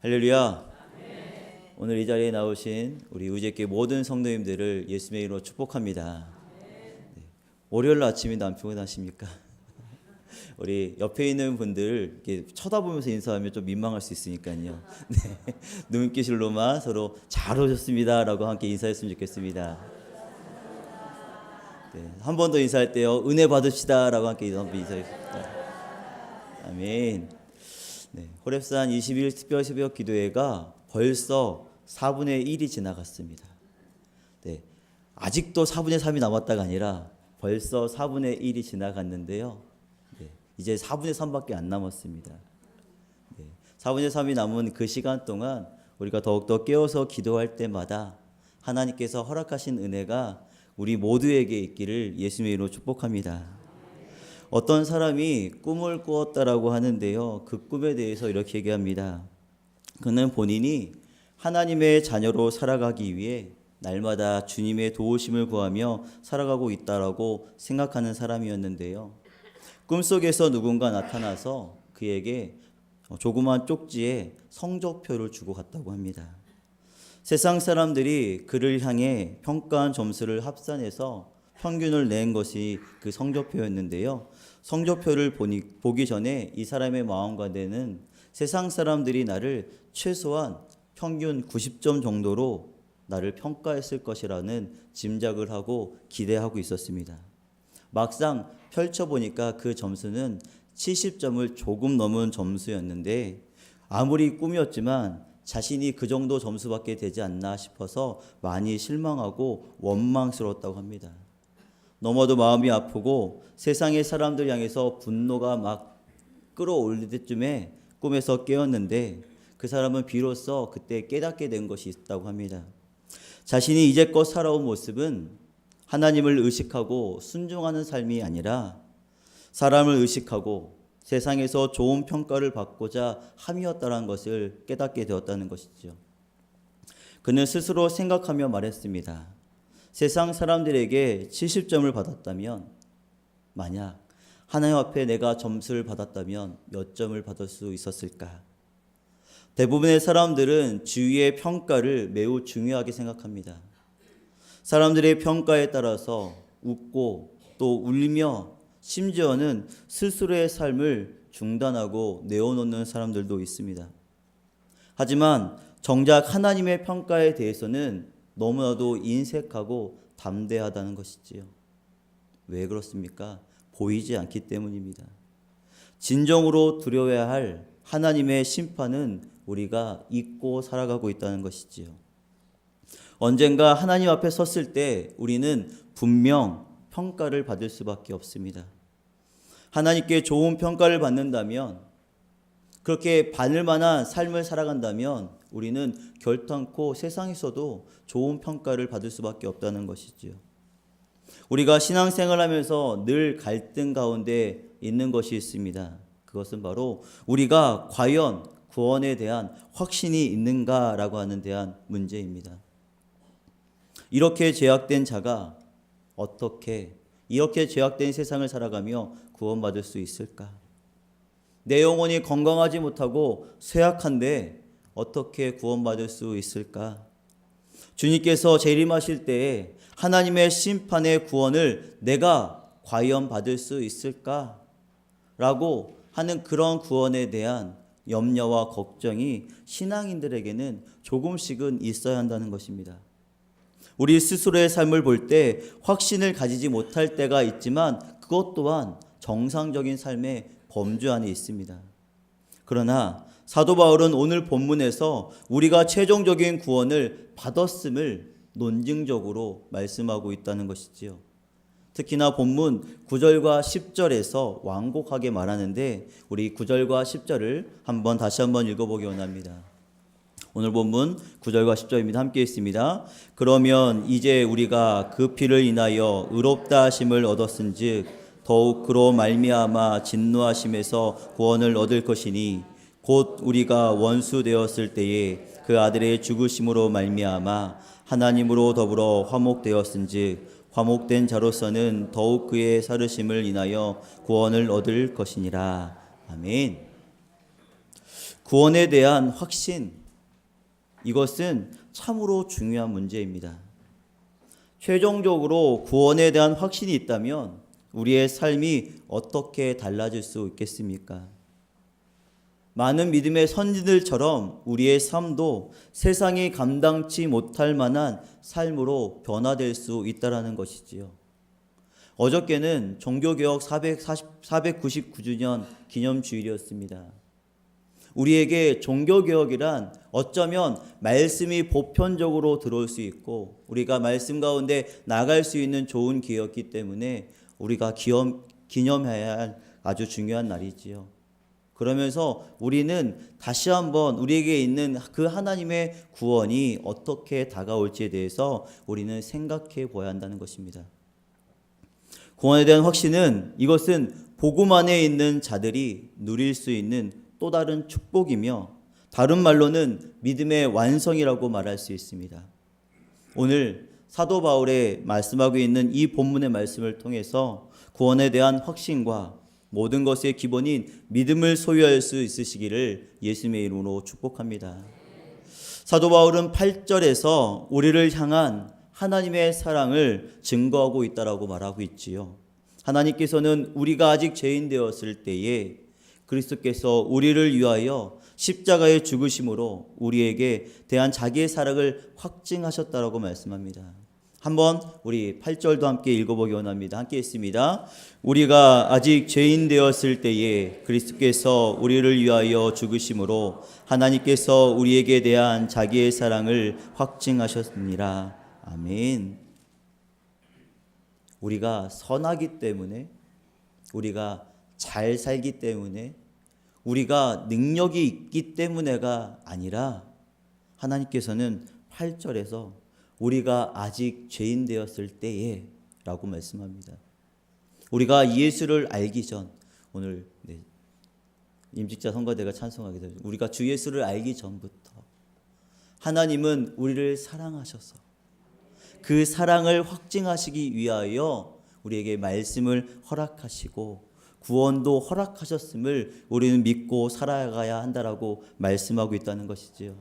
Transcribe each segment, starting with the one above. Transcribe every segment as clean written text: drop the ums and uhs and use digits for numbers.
할렐루야. 오늘 이 자리에 나오신 우리 의제교회 모든 성도님들을 예수님의 이름으로 축복합니다. 월요일 아침인데 안 피곤하십니까? 우리 옆에 있는 분들 이렇게 쳐다보면서 인사하면 좀 민망할 수 있으니까요. 네. 눈길로만 서로 잘 오셨습니다라고 함께 인사했으면 좋겠습니다. 네. 한 번 더 인사할 때요, 은혜 받읍시다라고 함께 인사했습니다. 아멘. 네. 호렙산 20일 특별 새벽 기도회가 벌써 4분의 1이 지나갔습니다. 네. 아직도 4분의 3이 남았다가 아니라 벌써 4분의 1이 지나갔는데요. 네. 이제 4분의 3밖에 안 남았습니다. 네. 4분의 3이 남은 그 시간 동안 우리가 더욱더 깨어서 기도할 때마다 하나님께서 허락하신 은혜가 우리 모두에게 있기를 예수님의 이름으로 축복합니다. 어떤 사람이 꿈을 꾸었다라고 하는데요, 그 꿈에 대해서 이렇게 얘기합니다. 그는 본인이 하나님의 자녀로 살아가기 위해 날마다 주님의 도우심을 구하며 살아가고 있다라고 생각하는 사람이었는데요, 꿈속에서 누군가 나타나서 그에게 조그만 쪽지에 성적표를 주고 갔다고 합니다. 세상 사람들이 그를 향해 평가한 점수를 합산해서 평균을 낸 것이 그 성적표였는데요, 성적표를 보기 전에 이 사람의 마음가대는 세상 사람들이 나를 최소한 평균 90점 정도로 나를 평가했을 것이라는 짐작을 하고 기대하고 있었습니다. 막상 펼쳐보니까 그 점수는 70점을 조금 넘은 점수였는데, 아무리 꿈이었지만 자신이 그 정도 점수밖에 되지 않나 싶어서 많이 실망하고 원망스러웠다고 합니다. 너무도 마음이 아프고 세상의 사람들 향해서 분노가 막 끌어올릴 때쯤에 꿈에서 깨었는데, 그 사람은 비로소 그때 깨닫게 된 것이 있다고 합니다. 자신이 이제껏 살아온 모습은 하나님을 의식하고 순종하는 삶이 아니라 사람을 의식하고 세상에서 좋은 평가를 받고자 함이었다는 것을 깨닫게 되었다는 것이죠. 그는 스스로 생각하며 말했습니다. 세상 사람들에게 70점을 받았다면, 만약 하나님 앞에 내가 점수를 받았다면 몇 점을 받을 수 있었을까? 대부분의 사람들은 주위의 평가를 매우 중요하게 생각합니다. 사람들의 평가에 따라서 웃고 또 울며 심지어는 스스로의 삶을 중단하고 내어놓는 사람들도 있습니다. 하지만 정작 하나님의 평가에 대해서는 너무나도 인색하고 담대하다는 것이지요. 왜 그렇습니까? 보이지 않기 때문입니다. 진정으로 두려워야 할 하나님의 심판은 우리가 잊고 살아가고 있다는 것이지요. 언젠가 하나님 앞에 섰을 때 우리는 분명 평가를 받을 수밖에 없습니다. 하나님께 좋은 평가를 받는다면, 그렇게 받을 만한 삶을 살아간다면 우리는 결탄코 세상에서도 좋은 평가를 받을 수밖에 없다는 것이지요. 우리가 신앙생활을 하면서 늘 갈등 가운데 있는 것이 있습니다. 그것은 바로 우리가 과연 구원에 대한 확신이 있는가라고 하는 대한 문제입니다. 이렇게 죄악된 자가 어떻게 이렇게 죄악된 세상을 살아가며 구원받을 수 있을까? 내 영혼이 건강하지 못하고 쇠약한데 어떻게 구원받을 수 있을까? 주님께서 재림하실 때에 하나님의 심판의 구원을 내가 과연 받을 수 있을까? 라고 하는 그런 구원에 대한 염려와 걱정이 신앙인들에게는 조금씩은 있어야 한다는 것입니다. 우리 스스로의 삶을 볼 때 확신을 가지지 못할 때가 있지만 그것 또한 정상적인 삶의 범주 안에 있습니다. 그러나 사도 바울은 오늘 본문에서 우리가 최종적인 구원을 받았음을 논증적으로 말씀하고 있다는 것이지요. 특히나 본문 9절과 10절에서 완곡하게 말하는데, 우리 9절과 10절을 다시 한번 읽어보기 원합니다. 오늘 본문 9절과 10절입니다. 함께 읽습니다. 그러면 이제 우리가 그 피를 인하여 의롭다 하심을 얻었은즉 더욱 그로 말미암아 진노하심에서 구원을 얻을 것이니, 곧 우리가 원수 되었을 때에 그 아들의 죽으심으로 말미암아 하나님으로 더불어 화목되었은즉 화목된 자로서는 더욱 그의 살으심을 인하여 구원을 얻을 것이니라. 아멘. 구원에 대한 확신, 이것은 참으로 중요한 문제입니다. 최종적으로 구원에 대한 확신이 있다면 우리의 삶이 어떻게 달라질 수 있겠습니까? 많은 믿음의 선지들처럼 우리의 삶도 세상이 감당치 못할 만한 삶으로 변화될 수 있다는 것이지요. 어저께는 종교개혁 499주년 기념주일이었습니다. 우리에게 종교개혁이란 어쩌면 말씀이 보편적으로 들어올 수 있고 우리가 말씀 가운데 나갈 수 있는 좋은 기회였기 때문에 우리가 기념해야 할 아주 중요한 날이지요. 그러면서 우리는 다시 한번 우리에게 있는 그 하나님의 구원이 어떻게 다가올지에 대해서 우리는 생각해 보아야 한다는 것입니다. 구원에 대한 확신은 이것은 복음 안에 있는 자들이 누릴 수 있는 또 다른 축복이며 다른 말로는 믿음의 완성이라고 말할 수 있습니다. 오늘 사도 바울의 말씀하고 있는 이 본문의 말씀을 통해서 구원에 대한 확신과 모든 것의 기본인 믿음을 소유할 수 있으시기를 예수님의 이름으로 축복합니다. 사도 바울은 8절에서 우리를 향한 하나님의 사랑을 증거하고 있다라고 말하고 있지요. 하나님께서는 우리가 아직 죄인 되었을 때에 그리스도께서 우리를 위하여 십자가에 죽으심으로 우리에게 대한 자기의 사랑을 확증하셨다라고 말씀합니다. 한번 우리 8절도 함께 읽어보기 원합니다. 함께 읽습니다. 우리가 아직 죄인 되었을 때에 그리스도께서 우리를 위하여 죽으심으로 하나님께서 우리에게 대한 자기의 사랑을 확증하셨느니라. 아멘. 우리가 선하기 때문에, 우리가 잘 살기 때문에, 우리가 능력이 있기 때문에가 아니라 하나님께서는 8절에서 우리가 아직 죄인 되었을 때에 라고 말씀합니다. 우리가 예수를 알기 전, 오늘 임직자 선거대가 찬송하게 되죠. 우리가 주 예수를 알기 전부터 하나님은 우리를 사랑하셔서 그 사랑을 확증하시기 위하여 우리에게 말씀을 허락하시고 구원도 허락하셨음을 우리는 믿고 살아가야 한다라고 말씀하고 있다는 것이지요.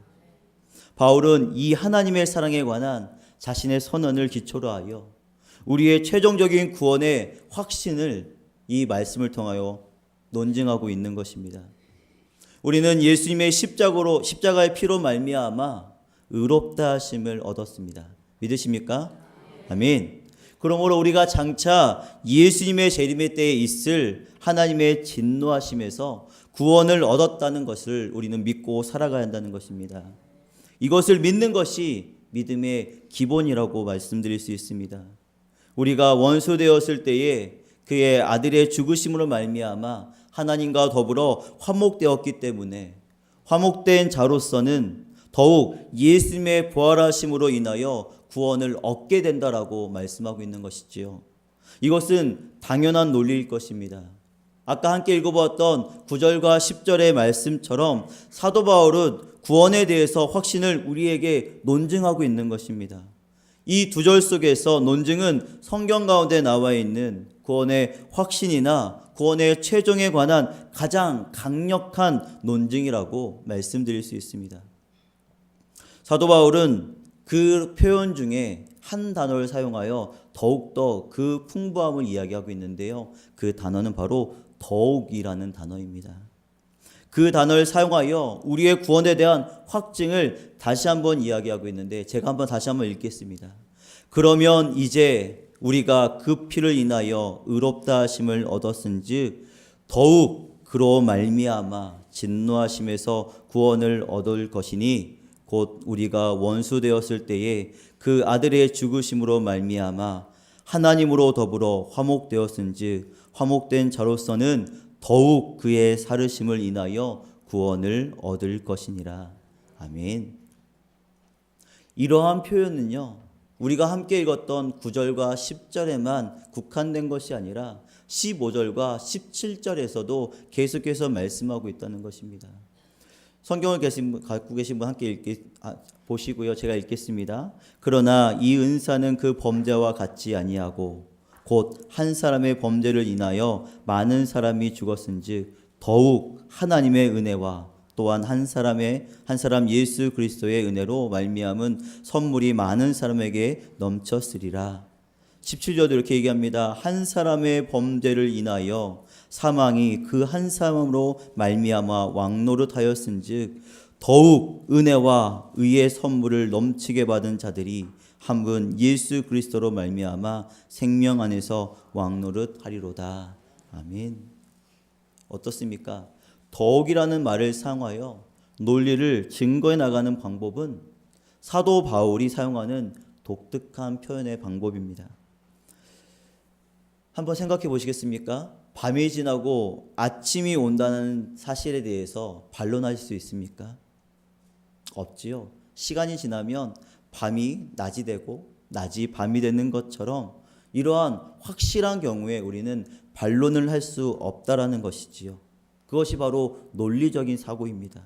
바울은 이 하나님의 사랑에 관한 자신의 선언을 기초로 하여 우리의 최종적인 구원의 확신을 이 말씀을 통하여 논증하고 있는 것입니다. 우리는 예수님의 십자가의 피로 말미암아 의롭다 하심을 얻었습니다. 믿으십니까? 아멘. 그러므로 우리가 장차 예수님의 재림의 때에 있을 하나님의 진노하심에서 구원을 얻었다는 것을 우리는 믿고 살아가야 한다는 것입니다. 이것을 믿는 것이 믿음의 기본이라고 말씀드릴 수 있습니다. 우리가 원수 되었을 때에 그의 아들의 죽으심으로 말미암아 하나님과 더불어 화목되었기 때문에 화목된 자로서는 더욱 예수님의 부활하심으로 인하여 구원을 얻게 된다라고 말씀하고 있는 것이지요. 이것은 당연한 논리일 것입니다. 아까 함께 읽어보았던 9절과 10절의 말씀처럼 사도 바울은 구원에 대해서 확신을 우리에게 논증하고 있는 것입니다. 이 두 절 속에서 논증은 성경 가운데 나와 있는 구원의 확신이나 구원의 최종에 관한 가장 강력한 논증이라고 말씀드릴 수 있습니다. 사도 바울은 그 표현 중에 한 단어를 사용하여 더욱더 그 풍부함을 이야기하고 있는데요. 그 단어는 바로 더욱이라는 단어입니다. 그 단어를 사용하여 우리의 구원에 대한 확증을 다시 한번 이야기하고 있는데 제가 다시 한번 읽겠습니다. 그러면 이제 우리가 그 피를 인하여 의롭다 하심을 얻었은즉 더욱 그로 말미암아 진노하심에서 구원을 얻을 것이니 곧 우리가 원수 되었을 때에 그 아들의 죽으심으로 말미암아 하나님으로 더불어 화목되었은즉 화목된 자로서는 더욱 그의 살으심을 인하여 구원을 얻을 것이니라. 아멘. 이러한 표현은요, 우리가 함께 읽었던 9절과 10절에만 국한된 것이 아니라 15절과 17절에서도 계속해서 말씀하고 있다는 것입니다. 성경을 갖고 계신 분 함께 보시고요. 제가 읽겠습니다. 그러나 이 은사는 그 범죄와 같지 아니하고 곧 한 사람의 범죄를 인하여 많은 사람이 죽었은즉 더욱 하나님의 은혜와 또한 한 사람 예수 그리스도의 은혜로 말미암은 선물이 많은 사람에게 넘쳤으리라. 17절도 이렇게 얘기합니다. 한 사람의 범죄를 인하여 사망이 그 한 사람으로 말미암아 왕노릇하였은즉 더욱 은혜와 의의 선물을 넘치게 받은 자들이 한 분 예수 그리스도로 말미암아 생명 안에서 왕노릇하리로다. 아멘. 어떻습니까? 더욱이라는 말을 사용하여 논리를 증거해 나가는 방법은 사도 바울이 사용하는 독특한 표현의 방법입니다. 한번 생각해 보시겠습니까? 밤이 지나고 아침이 온다는 사실에 대해서 반론하실 수 있습니까? 없지요. 시간이 지나면 밤이 낮이 되고 낮이 밤이 되는 것처럼 이러한 확실한 경우에 우리는 반론을 할 수 없다라는 것이지요. 그것이 바로 논리적인 사고입니다.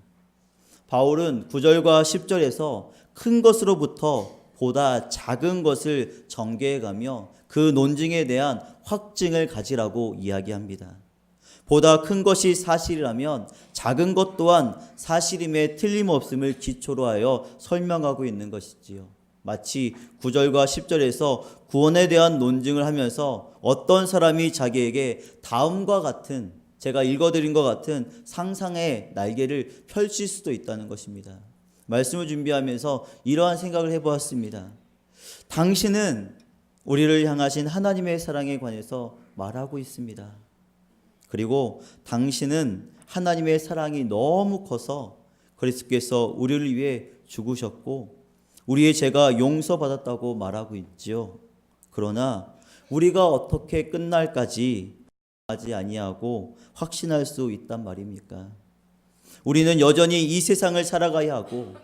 바울은 9절과 10절에서 큰 것으로부터 보다 작은 것을 전개해가며 그 논증에 대한 확증을 가지라고 이야기합니다. 보다 큰 것이 사실이라면 작은 것 또한 사실임에 틀림없음을 기초로 하여 설명하고 있는 것이지요. 마치 9절과 10절에서 구원에 대한 논증을 하면서 어떤 사람이 자기에게 다음과 같은, 제가 읽어드린 것 같은 상상의 날개를 펼칠 수도 있다는 것입니다. 말씀을 준비하면서 이러한 생각을 해보았습니다. 당신은 우리를 향하신 하나님의 사랑에 관해서 말하고 있습니다. 그리고 당신은 하나님의 사랑이 너무 커서 그리스도께서 우리를 위해 죽으셨고 우리의 죄가 용서받았다고 말하고 있지요. 그러나 우리가 어떻게 끝날까지 하지 아니하고 확신할 수 있단 말입니까? 우리는 여전히 이 세상을 살아가야 하고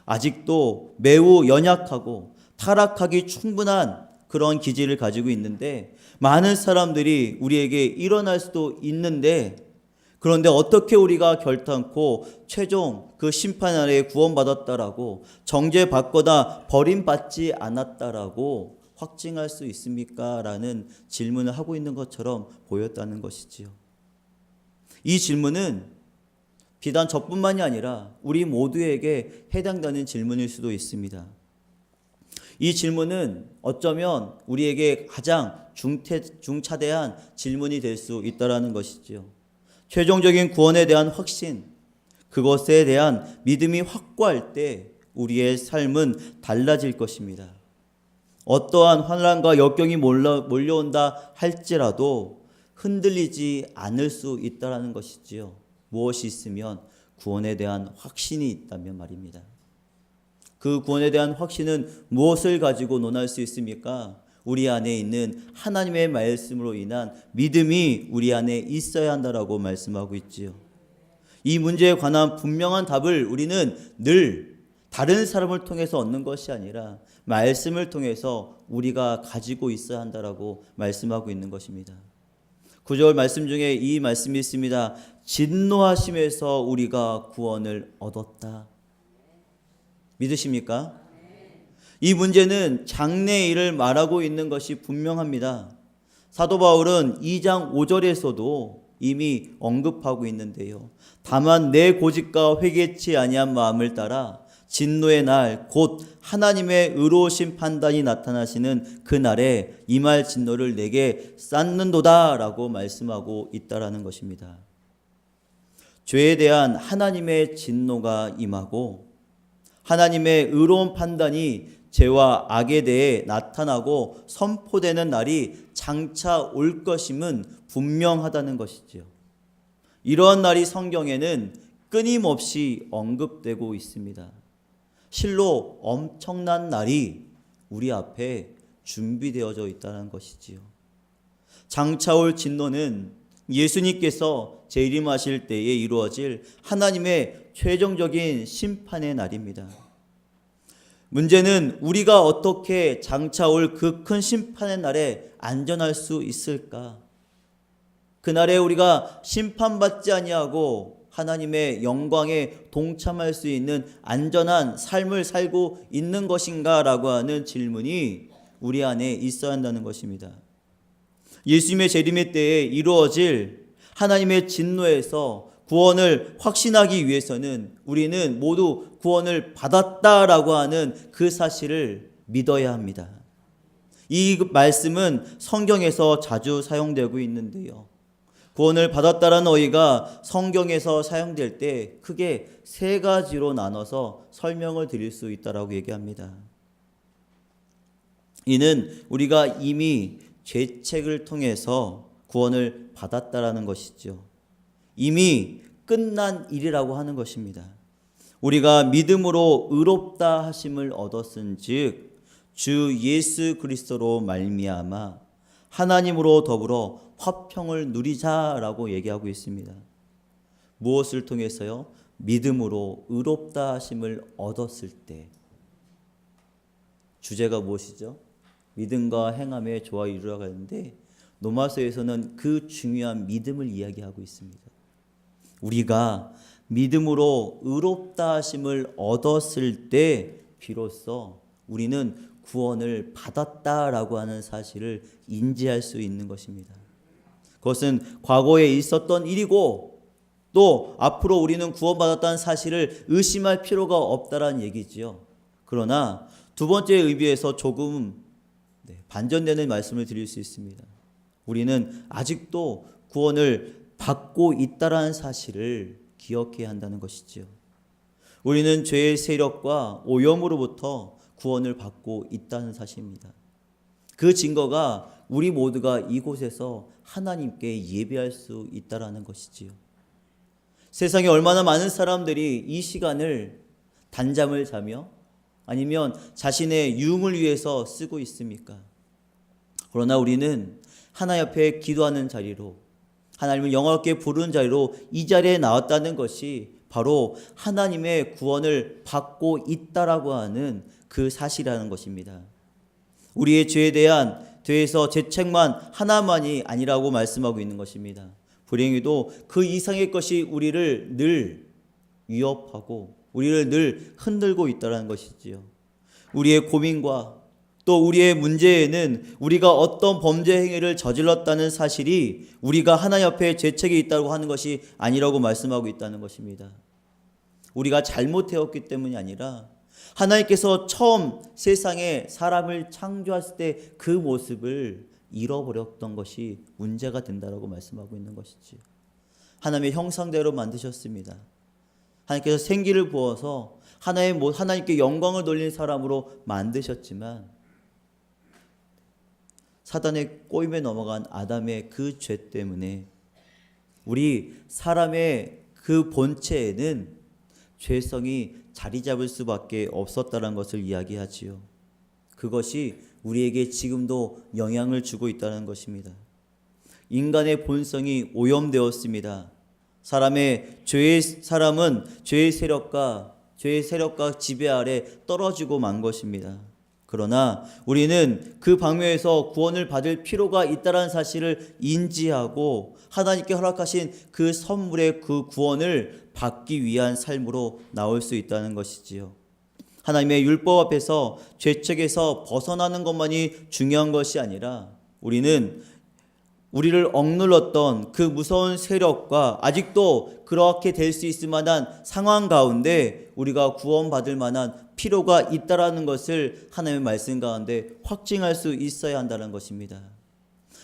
아직도 매우 연약하고 타락하기 충분한 그런 기질을 가지고 있는데 많은 사람들이 우리에게 일어날 수도 있는데 그런데 어떻게 우리가 결단코 최종 그 심판 아래에 구원받았다라고 정죄받거나 버림받지 않았다라고 확증할 수 있습니까? 라는 질문을 하고 있는 것처럼 보였다는 것이지요. 이 질문은 비단 저뿐만이 아니라 우리 모두에게 해당되는 질문일 수도 있습니다. 이 질문은 어쩌면 우리에게 가장 중차대한 질문이 될 수 있다는 것이지요. 최종적인 구원에 대한 확신, 그것에 대한 믿음이 확고할 때 우리의 삶은 달라질 것입니다. 어떠한 환난과 역경이 몰려온다 할지라도 흔들리지 않을 수 있다는 것이지요. 무엇이 있으면 구원에 대한 확신이 있다면 말입니다. 그 구원에 대한 확신은 무엇을 가지고 논할 수 있습니까? 우리 안에 있는 하나님의 말씀으로 인한 믿음이 우리 안에 있어야 한다라고 말씀하고 있지요. 이 문제에 관한 분명한 답을 우리는 늘 다른 사람을 통해서 얻는 것이 아니라 말씀을 통해서 우리가 가지고 있어야 한다라고 말씀하고 있는 것입니다. 9절 말씀 중에 이 말씀이 있습니다. 진노하심에서 우리가 구원을 얻었다. 믿으십니까? 이 문제는 장래일을 말하고 있는 것이 분명합니다. 사도 바울은 2장 5절에서도 이미 언급하고 있는데요. 다만 내 고집과 회개치 아니한 마음을 따라 진노의 날 곧 하나님의 의로우신 판단이 나타나시는 그 날에 임할 진노를 내게 쌓는도다라고 말씀하고 있다라는 것입니다. 죄에 대한 하나님의 진노가 임하고 하나님의 의로운 판단이 죄와 악에 대해 나타나고 선포되는 날이 장차 올 것임은 분명하다는 것이지요. 이러한 날이 성경에는 끊임없이 언급되고 있습니다. 실로 엄청난 날이 우리 앞에 준비되어져 있다는 것이지요. 장차 올 진노는 예수님께서 재림하실 때에 이루어질 하나님의 최종적인 심판의 날입니다. 문제는 우리가 어떻게 장차 올 그 큰 심판의 날에 안전할 수 있을까? 그날에 우리가 심판받지 아니하고 하나님의 영광에 동참할 수 있는 안전한 삶을 살고 있는 것인가? 라고 하는 질문이 우리 안에 있어야 한다는 것입니다. 예수님의 재림의 때에 이루어질 하나님의 진노에서 구원을 확신하기 위해서는 우리는 모두 구원을 받았다라고 하는 그 사실을 믿어야 합니다. 이 말씀은 성경에서 자주 사용되고 있는데요. 구원을 받았다라는 어휘가 성경에서 사용될 때 크게 세 가지로 나눠서 설명을 드릴 수 있다라고 얘기합니다. 이는 우리가 이미 죄책을 통해서 구원을 받았다라는 것이죠. 이미 끝난 일이라고 하는 것입니다. 우리가 믿음으로 의롭다 하심을 얻었은즉 주 예수 그리스도로 말미암아 하나님으로 더불어 화평을 누리자라고 얘기하고 있습니다. 무엇을 통해서요? 믿음으로 의롭다 하심을 얻었을 때. 주제가 무엇이죠? 믿음과 행함의 조화를 이루어가는데 로마서에서는 그 중요한 믿음을 이야기하고 있습니다. 우리가 믿음으로 의롭다 하심을 얻었을 때 비로소 우리는 구원을 받았다라고 하는 사실을 인지할 수 있는 것입니다. 그것은 과거에 있었던 일이고 또 앞으로 우리는 구원받았다는 사실을 의심할 필요가 없다라는 얘기지요. 그러나 두 번째 의미에서 조금 반전되는 말씀을 드릴 수 있습니다. 우리는 아직도 구원을 받고 있다라는 사실을 기억해야 한다는 것이지요. 우리는 죄의 세력과 오염으로부터 구원을 받고 있다는 사실입니다. 그 증거가 우리 모두가 이곳에서 하나님께 예배할 수 있다라는 것이지요. 세상에 얼마나 많은 사람들이 이 시간을 단잠을 자며 아니면 자신의 유흥을 위해서 쓰고 있습니까? 그러나 우리는 하나님 앞에 기도하는 자리로 하나님을 영광롭게 부르는 자리로 이 자리에 나왔다는 것이 바로 하나님의 구원을 받고 있다라고 하는 그 사실이라는 것입니다. 우리의 죄에 대한 죄에서 죄책만 하나만이 아니라고 말씀하고 있는 것입니다. 불행히도 그 이상의 것이 우리를 늘 위협하고 우리를 늘 흔들고 있다는 것이지요. 우리의 고민과 또 우리의 문제에는 우리가 어떤 범죄 행위를 저질렀다는 사실이 우리가 하나님 앞에 죄책이 있다고 하는 것이 아니라고 말씀하고 있다는 것입니다. 우리가 잘못해왔기 때문이 아니라 하나님께서 처음 세상에 사람을 창조했을 때 그 모습을 잃어버렸던 것이 문제가 된다라고 말씀하고 있는 것이지요. 하나님의 형상대로 만드셨습니다. 하나님께서 생기를 부어서 하나님께 영광을 돌리는 사람으로 만드셨지만 사단의 꼬임에 넘어간 아담의 그 죄 때문에 우리 사람의 그 본체에는 죄성이 자리 잡을 수밖에 없었다는 것을 이야기하지요. 그것이 우리에게 지금도 영향을 주고 있다는 것입니다. 인간의 본성이 오염되었습니다. 사람은 죄의 세력과 지배 아래 떨어지고 만 것입니다. 그러나 우리는 그 방면에서 구원을 받을 필요가 있다는 사실을 인지하고 하나님께 허락하신 그 선물의 그 구원을 받기 위한 삶으로 나올 수 있다는 것이지요. 하나님의 율법 앞에서 죄책에서 벗어나는 것만이 중요한 것이 아니라 우리는 우리를 억눌렀던 그 무서운 세력과 아직도 그렇게 될 수 있을 만한 상황 가운데 우리가 구원받을 만한 필요가 있다라는 것을 하나님의 말씀 가운데 확증할 수 있어야 한다는 것입니다.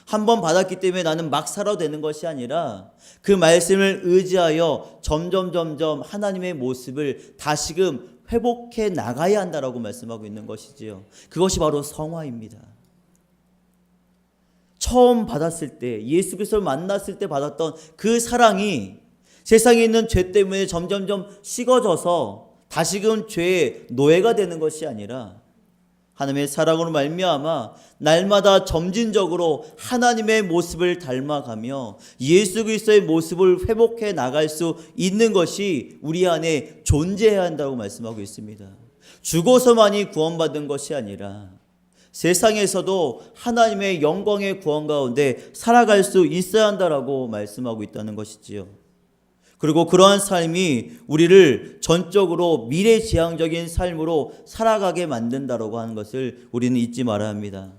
한 번 받았기 때문에 나는 막 살아도 되는 것이 아니라 그 말씀을 의지하여 점점 하나님의 모습을 다시금 회복해 나가야 한다라고 말씀하고 있는 것이지요. 그것이 바로 성화입니다. 처음 받았을 때 예수 그리스도를 만났을 때 받았던 그 사랑이 세상에 있는 죄 때문에 점점 식어져서 다시금 죄의 노예가 되는 것이 아니라 하나님의 사랑으로 말미암아 날마다 점진적으로 하나님의 모습을 닮아가며 예수 그리스도의 모습을 회복해 나갈 수 있는 것이 우리 안에 존재해야 한다고 말씀하고 있습니다. 죽어서만이 구원받은 것이 아니라 세상에서도 하나님의 영광의 구원 가운데 살아갈 수 있어야 한다라고 말씀하고 있다는 것이지요. 그리고 그러한 삶이 우리를 전적으로 미래지향적인 삶으로 살아가게 만든다라고 하는 것을 우리는 잊지 말아야 합니다.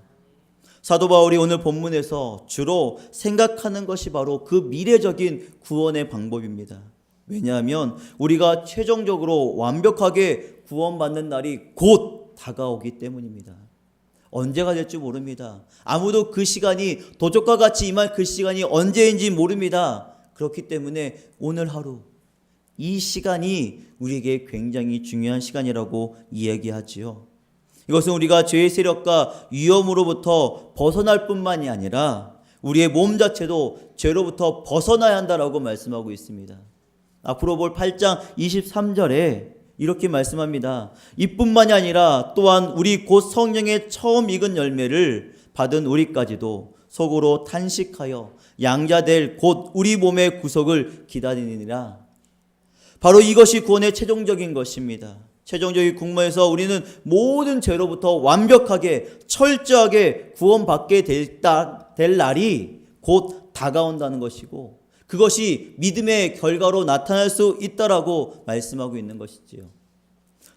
사도 바울이 오늘 본문에서 주로 생각하는 것이 바로 그 미래적인 구원의 방법입니다. 왜냐하면 우리가 최종적으로 완벽하게 구원받는 날이 곧 다가오기 때문입니다. 언제가 될지 모릅니다. 아무도 그 시간이 도적과 같이 임할 그 시간이 언제인지 모릅니다. 그렇기 때문에 오늘 하루 이 시간이 우리에게 굉장히 중요한 시간이라고 이야기하지요. 이것은 우리가 죄의 세력과 위험으로부터 벗어날 뿐만이 아니라 우리의 몸 자체도 죄로부터 벗어나야 한다라고 말씀하고 있습니다. 앞으로 볼 8장 23절에 이렇게 말씀합니다. 이뿐만이 아니라 또한 우리 곧 성령의 처음 익은 열매를 받은 우리까지도 속으로 탄식하여 양자될 곧 우리 몸의 구속을 기다리느니라. 바로 이것이 구원의 최종적인 것입니다. 최종적인 국문에서 우리는 모든 죄로부터 완벽하게 철저하게 구원받게 될 날이 곧 다가온다는 것이고, 그것이 믿음의 결과로 나타날 수 있다라고 말씀하고 있는 것이지요.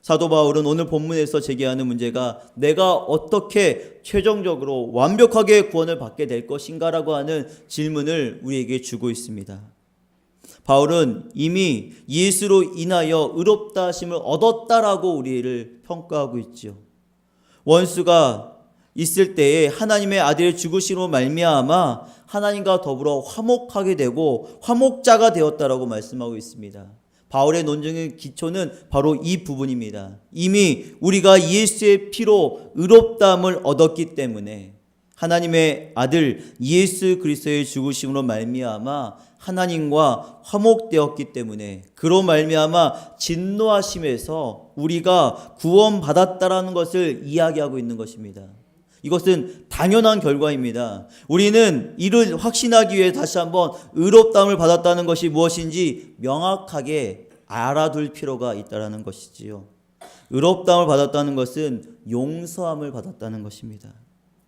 사도 바울은 오늘 본문에서 제기하는 문제가 내가 어떻게 최종적으로 완벽하게 구원을 받게 될 것인가라고 하는 질문을 우리에게 주고 있습니다. 바울은 이미 예수로 인하여 의롭다 하심을 얻었다라고 우리를 평가하고 있죠. 원수가 있을 때에 하나님의 아들의 죽으심으로 말미암아 하나님과 더불어 화목하게 되고 화목자가 되었다라고 말씀하고 있습니다. 바울의 논증의 기초는 바로 이 부분입니다. 이미 우리가 예수의 피로 의롭다함을 얻었기 때문에 하나님의 아들 예수 그리스도의 죽으심으로 말미암아 하나님과 화목되었기 때문에 그로 말미암아 진노하심에서 우리가 구원받았다라는 것을 이야기하고 있는 것입니다. 이것은 당연한 결과입니다. 우리는 이를 확신하기 위해 다시 한번 의롭다함을 받았다는 것이 무엇인지 명확하게 알아둘 필요가 있다는 것이지요. 의롭다함을 받았다는 것은 용서함을 받았다는 것입니다.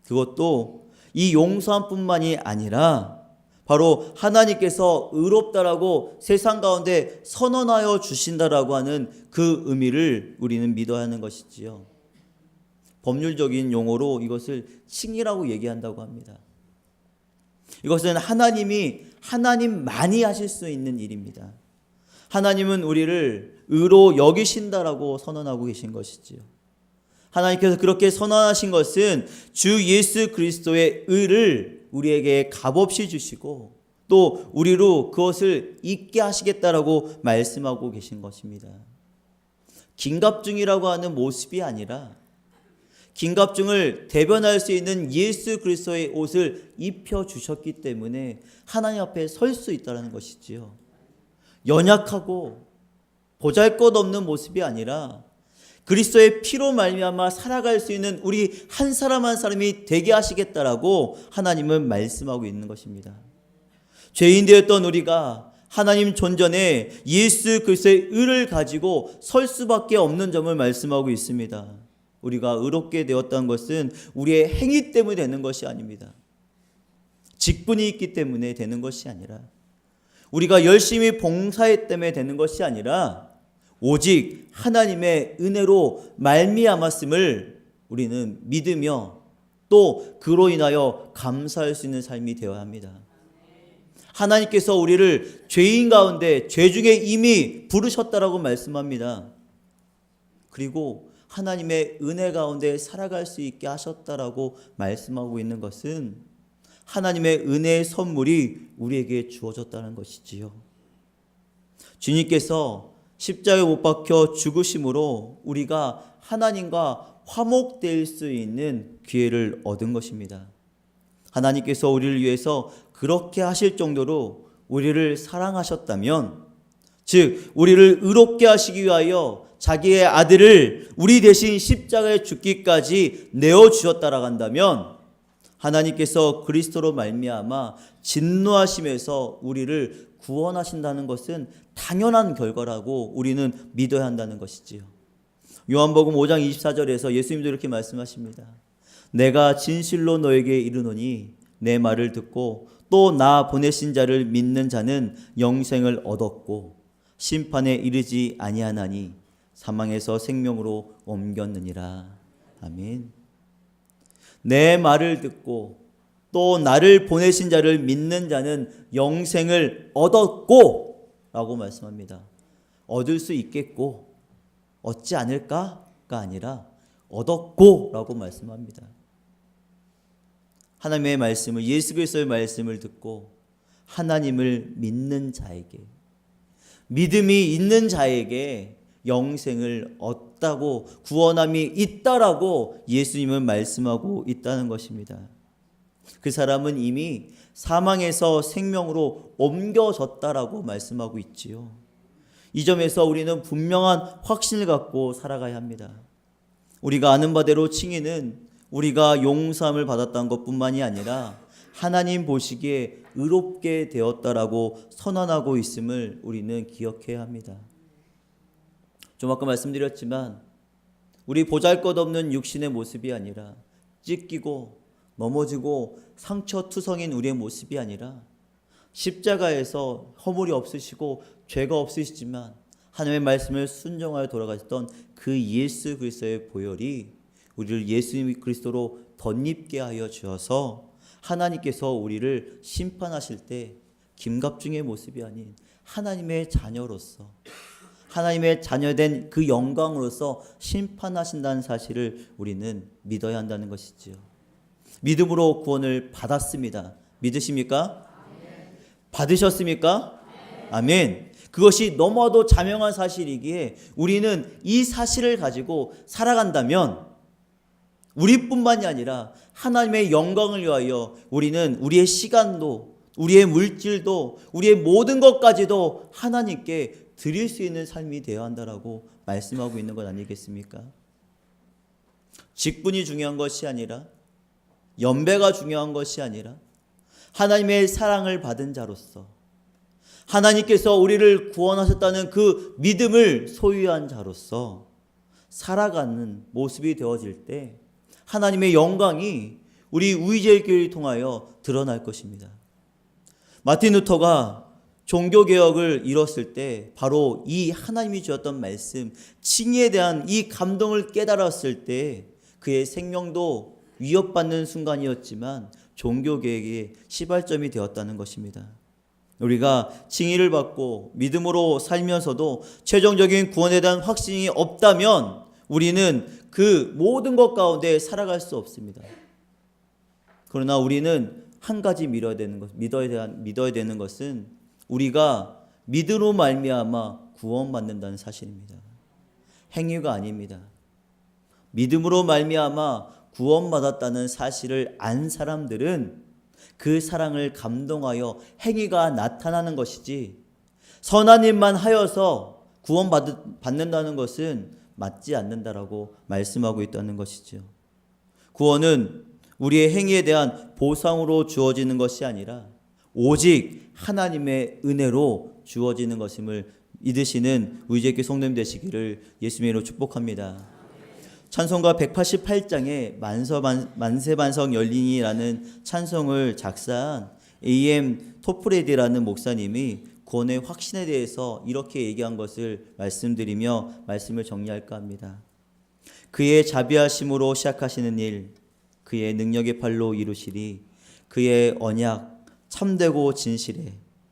그것도 이 용서함뿐만이 아니라 바로 하나님께서 의롭다라고 세상 가운데 선언하여 주신다라고 하는 그 의미를 우리는 믿어야 하는 것이지요. 법률적인 용어로 이것을 칭의라고 얘기한다고 합니다. 이것은 하나님만이 하실 수 있는 일입니다. 하나님은 우리를 의로 여기신다라고 선언하고 계신 것이지요. 하나님께서 그렇게 선언하신 것은 주 예수 그리스도의 의를 우리에게 값없이 주시고 또 우리로 그것을 잊게 하시겠다라고 말씀하고 계신 것입니다. 긴갑증이라고 하는 모습이 아니라 긴갑증을 대변할 수 있는 예수 그리스도의 옷을 입혀주셨기 때문에 하나님 앞에 설 수 있다는 것이지요. 연약하고 보잘것없는 모습이 아니라 그리스도의 피로 말미암아 살아갈 수 있는 우리 한 사람 한 사람이 되게 하시겠다라고 하나님은 말씀하고 있는 것입니다. 죄인 되었던 우리가 하나님 존전에 예수 그리스도의 의를 가지고 설 수밖에 없는 점을 말씀하고 있습니다. 우리가 의롭게 되었다는 것은 우리의 행위 때문에 되는 것이 아닙니다. 직분이 있기 때문에 되는 것이 아니라 우리가 열심히 봉사했기 때문에 되는 것이 아니라 오직 하나님의 은혜로 말미암았음을 우리는 믿으며 또 그로 인하여 감사할 수 있는 삶이 되어야 합니다. 하나님께서 우리를 죄인 가운데 죄 중에 이미 부르셨다라고 말씀합니다. 그리고 하나님의 은혜 가운데 살아갈 수 있게 하셨다라고 말씀하고 있는 것은 하나님의 은혜의 선물이 우리에게 주어졌다는 것이지요. 주님께서 십자가에 못 박혀 죽으심으로 우리가 하나님과 화목될 수 있는 기회를 얻은 것입니다. 하나님께서 우리를 위해서 그렇게 하실 정도로 우리를 사랑하셨다면, 즉 우리를 의롭게 하시기 위하여 자기의 아들을 우리 대신 십자가에 죽기까지 내어주셨다라고 한다면 하나님께서 그리스도로 말미암아 진노하심에서 우리를 구원하신다는 것은 당연한 결과라고 우리는 믿어야 한다는 것이지요. 요한복음 5장 24절에서 예수님도 이렇게 말씀하십니다. 내가 진실로 너에게 이르노니 내 말을 듣고 또 나 보내신 자를 믿는 자는 영생을 얻었고 심판에 이르지 아니하나니 사망에서 생명으로 옮겼느니라. 아멘. 내 말을 듣고 또 나를 보내신 자를 믿는 자는 영생을 얻었고 라고 말씀합니다. 얻을 수 있겠고 얻지 않을까가 아니라 얻었고 라고 말씀합니다. 하나님의 말씀을, 예수 그리스도의 말씀을 듣고 하나님을 믿는 자에게, 믿음이 있는 자에게 영생을 얻다고, 구원함이 있다라고 예수님은 말씀하고 있다는 것입니다. 그 사람은 이미 사망에서 생명으로 옮겨졌다라고 말씀하고 있지요. 이 점에서 우리는 분명한 확신을 갖고 살아가야 합니다. 우리가 아는 바대로 칭의는 우리가 용서함을 받았다는 것뿐만이 아니라 하나님 보시기에 의롭게 되었다라고 선언하고 있음을 우리는 기억해야 합니다. 좀 아까 말씀드렸지만 우리 보잘것없는 육신의 모습이 아니라 찢기고 넘어지고 상처투성인 우리의 모습이 아니라 십자가에서 허물이 없으시고 죄가 없으시지만 하나님의 말씀을 순종하여 돌아가셨던 그 예수 그리스도의 보혈이 우리를 예수 그리스도로 덧입게 하여 주어서 하나님께서 우리를 심판하실 때 김갑중의 모습이 아닌 하나님의 자녀로서, 하나님의 자녀된 그 영광으로서 심판하신다는 사실을 우리는 믿어야 한다는 것이지요. 믿음으로 구원을 받았습니다. 믿으십니까? 받으셨습니까? 아멘. 그것이 너무나도 자명한 사실이기에 우리는 이 사실을 가지고 살아간다면 우리뿐만이 아니라 하나님의 영광을 위하여 우리는 우리의 시간도, 우리의 물질도, 우리의 모든 것까지도 하나님께 드릴 수 있는 삶이 되어야 한다라고 말씀하고 있는 것 아니겠습니까? 직분이 중요한 것이 아니라, 연배가 중요한 것이 아니라 하나님의 사랑을 받은 자로서, 하나님께서 우리를 구원하셨다는 그 믿음을 소유한 자로서 살아가는 모습이 되어질 때 하나님의 영광이 우리 우이제일교회를 통하여 드러날 것입니다. 마틴 루터가 종교개혁을 이뤘을 때 바로 이 하나님이 주었던 말씀, 칭의에 대한 이 감동을 깨달았을 때 그의 생명도 위협받는 순간이었지만 종교개혁의 시발점이 되었다는 것입니다. 우리가 칭의를 받고 믿음으로 살면서도 최종적인 구원에 대한 확신이 없다면 우리는 그 모든 것 가운데 살아갈 수 없습니다. 그러나 우리는 한 가지 믿어야 되는 것은 우리가 믿음으로 말미암아 구원받는다는 사실입니다. 행위가 아닙니다. 믿음으로 말미암아 구원받았다는 사실을 안 사람들은 그 사랑을 감동하여 행위가 나타나는 것이지, 선한 일만 하여서 구원받는다는 것은 맞지 않는다라고 말씀하고 있다는 것이죠. 구원은 우리의 행위에 대한 보상으로 주어지는 것이 아니라 오직 하나님의 은혜로 주어지는 것임을 믿으시는 우이제교회 성도님 되시기를 예수님의 이름으로 축복합니다. 찬송가 188장에 만세반석 열리니라는 찬송을 작사한 A.M. 토프레디라는 목사님이 구원의 확신에 대해서 이렇게 얘기한 것을 말씀드리며 말씀을 정리할까 합니다. 그의 자비하심으로 시작하시는 일, 그의 능력의 팔로 이루시리. 그의 언약 참되고 진실해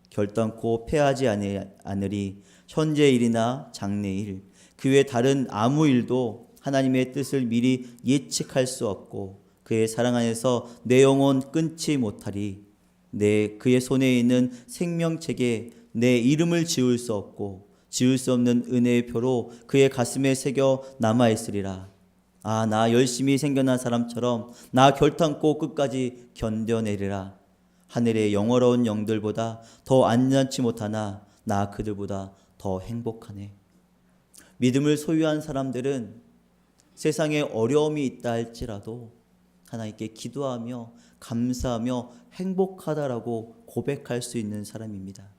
결단코 패하지 않으리. 현재 일이나 장래일, 그 외 다른 아무 일도 하나님의 뜻을 미리 예측할 수 없고 그의 사랑 안에서 내 영혼 끊지 못하리. 그의 손에 있는 생명책에 내 이름을 지울 수 없고 지울 수 없는 은혜의 표로 그의 가슴에 새겨 남아있으리라. 아, 나 열심히 생겨난 사람처럼 나 결단코 끝까지 견뎌내리라. 하늘의 영어로운 영들보다 더 안전치 못하나 나 그들보다 더 행복하네. 믿음을 소유한 사람들은 세상에 어려움이 있다 할지라도 하나님께 기도하며 감사하며 행복하다라고 고백할 수 있는 사람입니다.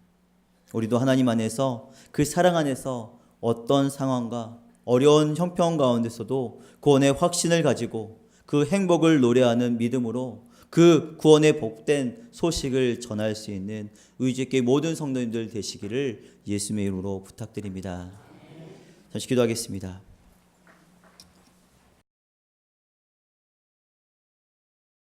우리도 하나님 안에서 그 사랑 안에서 어떤 상황과 어려운 형편 가운데서도 구원의 확신을 가지고 그 행복을 노래하는 믿음으로 그 구원의 복된 소식을 전할 수 있는 의지있게 모든 성도님들 되시기를 예수님의 이름으로 부탁드립니다. 잠시 기도하겠습니다.